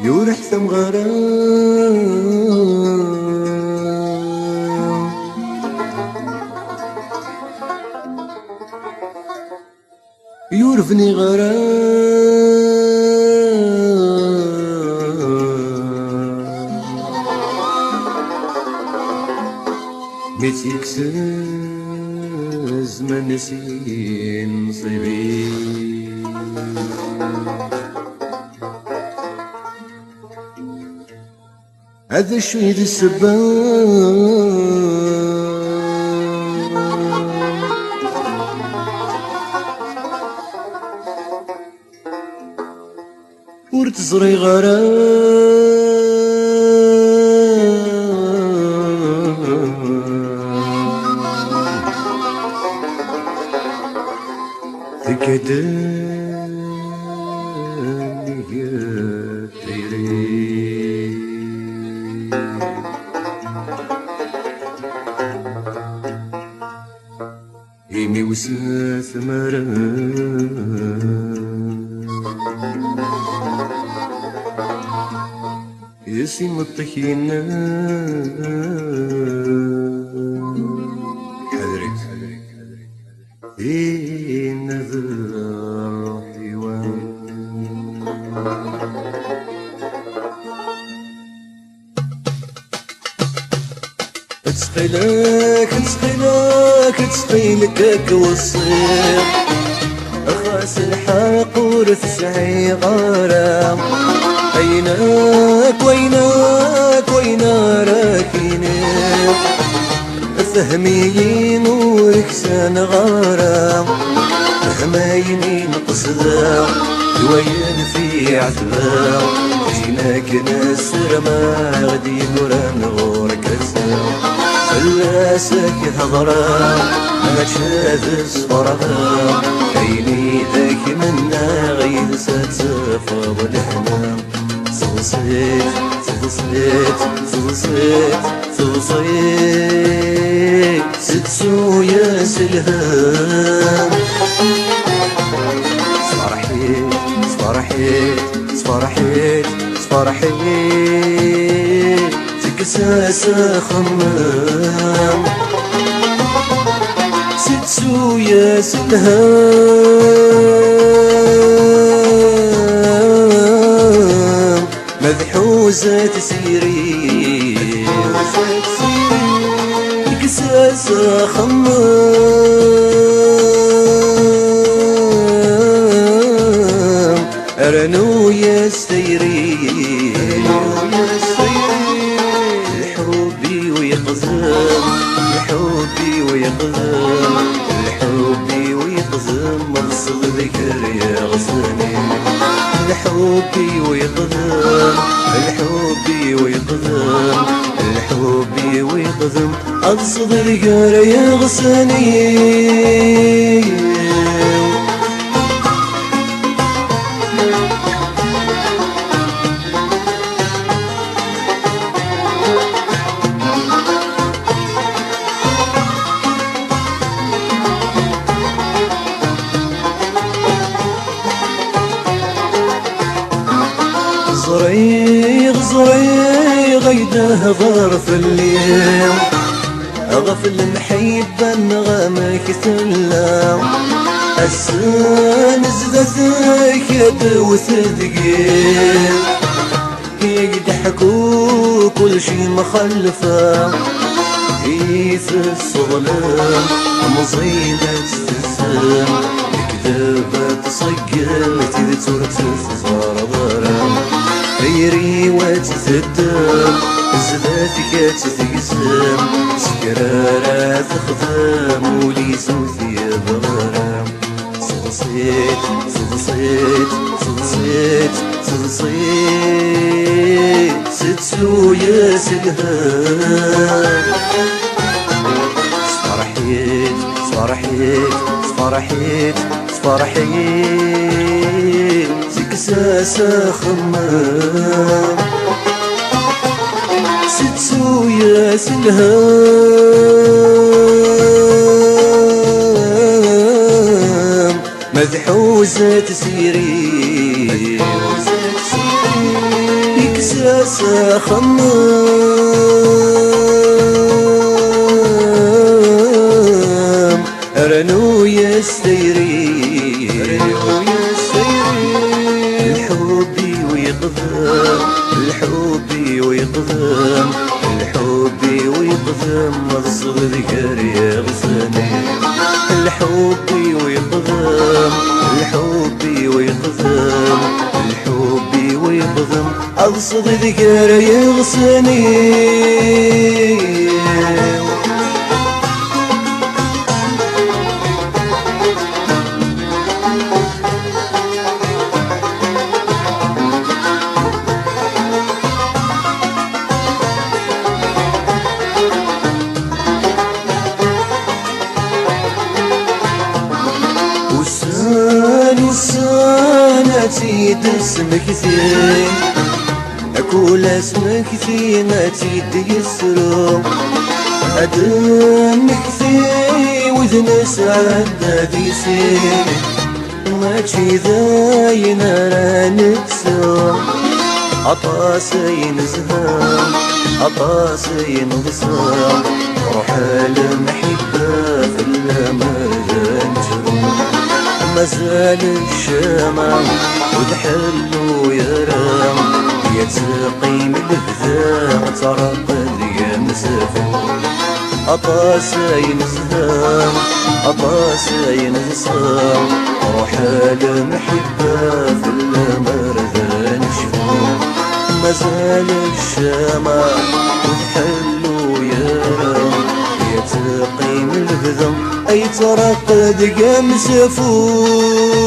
يورح ثم غرام يورفني غرام ميت يكسز ما نسين نصيبي هذا الشي ذي السباب ورتزري غرام تكدني يا تيري إيمي وساث مرام يسي مطحينا حذرك في نذر حيوان تسقيلك تسقيلك والصير أخاس الحق ورثسعي غرام وينك راكيني فهمي نورك سان غرام فهميني نقصدا دوين في عذبا جيناك نسر ما غدي نوران غورك السلام فلاسك هضرا ما تشاذ صفرها عيني ذاك منا غير ستفاض الحنام صلصيت ستسو يا سلهام صفرحيت تكساسا خمام ستسو يا سلهام مذحوزة تسيري كساسة خمام أرنو يستيري لحبي ويقزم لحبي ويقزم مرصد ذكر يا غصني الحبي ويقدم أقصد القار يغسني غزري غيده ظرف الليل أغفل نحيب النغمة كثلا السن زدتك وثقيل يضحكوا كل شي مخلفة في الصغلان مصيدة السن كذابة تصقل تذكر تزار ضرام غيري وتثدم زباتك تثقسم سكرارة تخدم ولي سوثي بغرام صلصيت ستسو يا سلهام صفرحيت سكساسة خمام ستسو يا سلهام مذحوزة تسيري ساسا خمام رنو يستيري الحبي ويقدم الحبي ويقدم الحبي ويقدم الصغر يا غزاني الحبي ويقدم الحبي ويقدم الحبي ويقدم الصغر يا غزاني تيد اسمك زين اكل اسمك زين تيد يسرو ادنك زين وذن سعد ديسين ماشي ذاين رانكسو عطاسين زهام عطاسين غصام روح المحبة في الأمان مازال الشمع وتحلو يرام يتقيم البذاء ترقد يا مسافر عطاسين زهام عطاسين غصام روح المحبة في الأمان شفوف مازال الشمع وتحلو يرام يتقيم البذم أي ترقد قام سفور